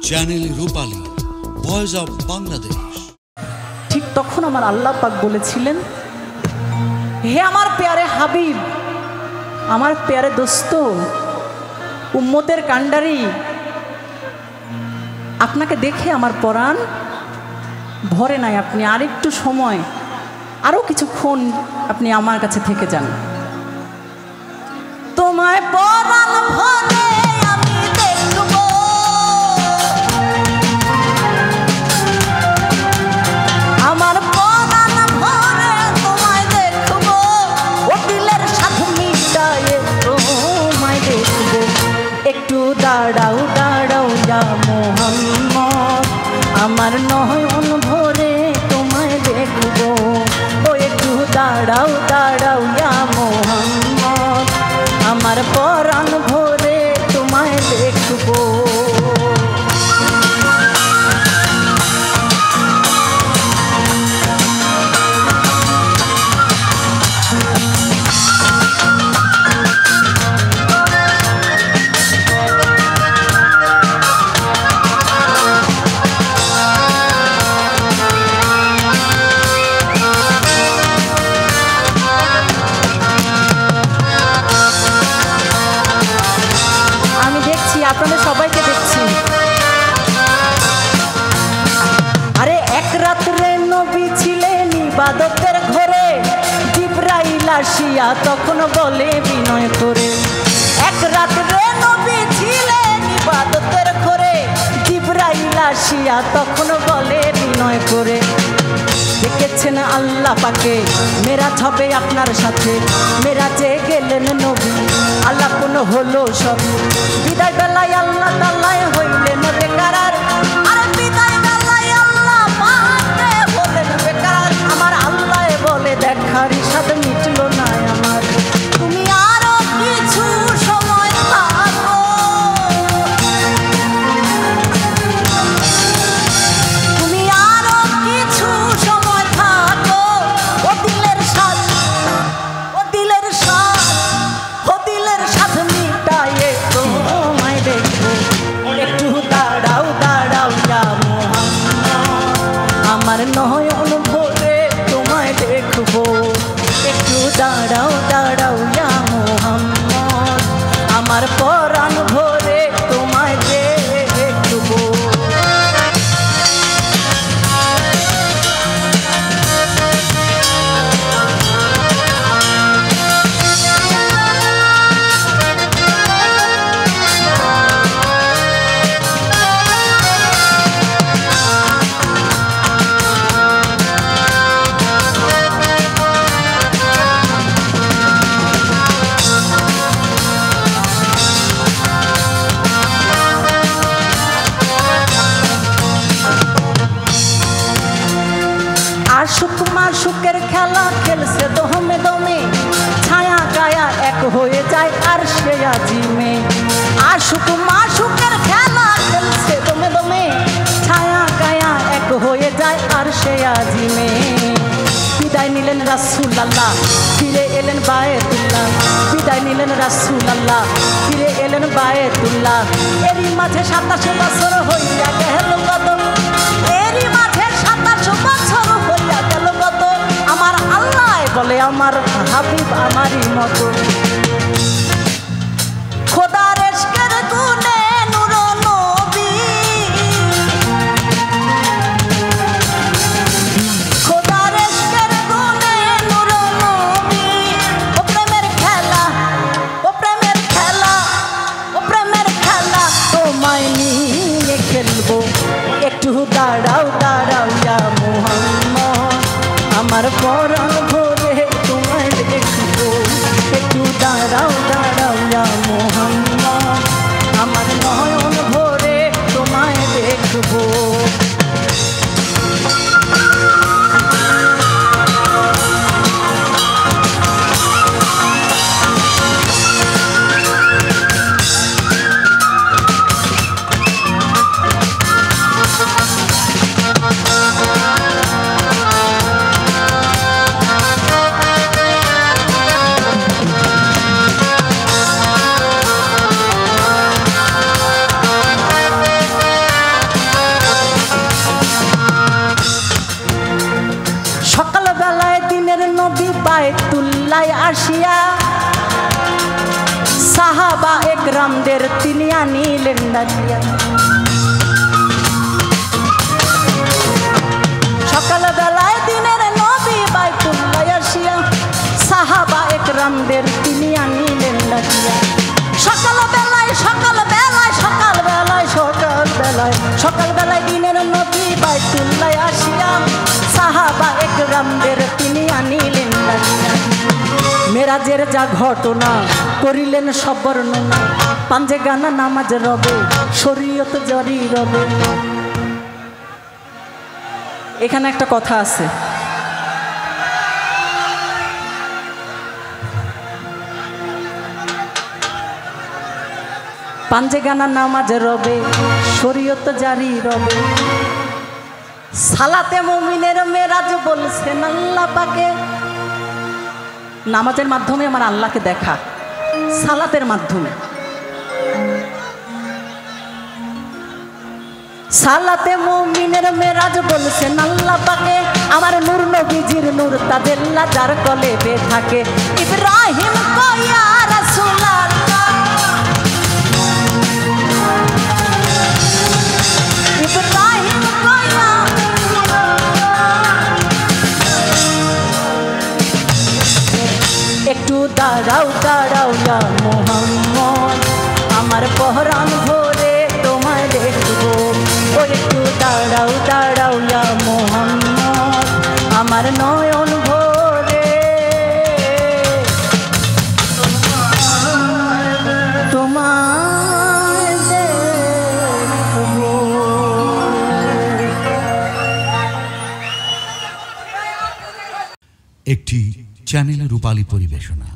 Channel Rupali, voice of Bangladesh. ঠিক তখন আমার আল্লাহ পাক বলেছিলেন, হে আমার প্যারে হাবিব, আমার প্যারে দোস্ত, উম্মতের কান্ডারি, আপনাকে দেখে আমার পরাণ ভরে নাই। আপনি আরেকটু সময়, আরও কিছুক্ষণ আপনি আমার কাছে থেকে যান। তোমায় পরাণ ভরে আমি দেখব, আমার পরাণ ভরে তোমায় দেখব, ও দিলের সাথে মিটায়ে তোমায় দেখব। একটু দাঁড়াও দাঁড়াও ইয়া মোহাম্মদ, আমার নয়ন ভরে তোমায় দেখব। ও একটু দাঁড়াও দাঁড়াও ইয়া মোহাম্মদ, আমার পরাণ ভরে তোমায় দেখব। আপনাদের সবাইকে দেখছি। আরে এক রাত্রে নবী ছিলেন ইবাদতের ঘরে, জিবরাইল আসিয়া তখন বলে বিনয় করে। এক রাত্রে নবী ছিলেন ইবাদতের ঘরে, জিবরাইল আসিয়া তখন বলে বিনয় করে। দেখেছেন আল্লাহ পাকে মেরাজ হবে আপনার সাথে, মেরাজে গেলেন নবী, আল্লাহ কোন হলো সব। বিদায় বেলায় আল্লাহ তাআলাই হইলেন বেকারার, আরে বিদায় বেলায় আল্লাহ পাকে হলেন বেকার। আমার আল্লাহ বলে দেখার ইশাদ মিটলো না আমার, তুমি আরো কিছু সময় থাকো, তুমি আরো কিছু সময় থাকো। ও দিলের সাথ, ও দিলের সাথ, ও দিলের সাথ মিটায়ে তোমায় দেখবো। একটু দাঁড়াও দাঁড়াও ইয়া মোহাম্মদ, আমার নয়ন ভরে তোমায় দেখবো। একটু দাঁড়াও দাঁড়াও ইয়া মোহাম্মদ, আমার পরাণ ভরে তোমায় দেখবো। আশুক মাশুকের খেলা খেলছে দমে দমে, ছায়া কায়া এক হয়ে যায় আর সে আজিমে। আশুক মাশুকের খেলা খেলছে দমে দমে, ছায়া কায়া এক হয়ে যায় আর সে আজিমে। বিদায় নিলেন রাসূলুল্লাহ, ফিরে এলেন বায়তুল্লাহ। বিদায় নিলেন রাসূলুল্লাহ, ফিরে এলেন বায়তুল্লাহ। এরই মাঝে 27 বছর হইয়া গেল কত, এরই মাঝে 27 বছর হইয়া গেল কত। আমার আল্লাহ বলে আমার হাবিব আমারই মতো, খোদার ইশকের গুণে নূর নবী, খোদার ইশকের গুণে নূর নবী। ও প্রেমের খেলা, ও প্রেমের খেলা, ও প্রেমের খেলা তোমায় নিয়ে খেলবো। একটু দাঁড়াও দাঁড়াও ইয়া মোহাম্মদ, আমার পরাণ ভরে তোমায় দেখবো। একটু দাঁড়াও দাঁড়াও ইয়া মোহাম্মদ, আমার নয়ন ভরে তোমায় দেখবো। রামদের তিনি আনিলেন ডাকিয়া। সকালবেলায় দিনের নবী বাইতুল্লাহ আসিয়া সাহাবা একরামদের তিনি আনিলেন ডাকিয়া। সকালবেলায় সকালবেলায় সকালবেলায় সকালবেলায় সকালবেলায় দিনের নবী বাইতুল্লাহ আসিয়া সাহাবা একরামদের তিনি আনিলেন ডাকিয়া। মেরাজের যা ঘটনা করিলেন সব বর্ণনা, পাঞ্জে গানা নামাজ রবে শরীয়ত জারি রবে। এখানে একটা কথা আছে, পাঞ্জে গানা নামাজ রবে শরীয়ত জারি রবে। সালাতে মুমিনের মেরাজ বলছেন আল্লাহ পাকে, নামাজের মাধ্যমে আমার আল্লাহকে দেখা, সালাতের মাধ্যমে। সালাতে মুমিনের মেরাজ বলছেন আল্লাহ পাকে, আমার নূর নবীজির নূর তাজেল্লা যার কলেবে থাকে। ইব্রাহিম কয়া রাসূলুল্লাহ, ইব্রাহিম কয়া একটু দাঁড়াও দাঁড়াও ইয়া মুহাম্মদ, আমার পহরান ভরে তোমায় দেখবো। ও একটু দাঁড়াও দাঁড়াও ইয়া মুহাম্মদ, আমার নয়ন ভরে তোমায় দেখবো। একটি চ্যানেল রূপালী পরিবেশনা।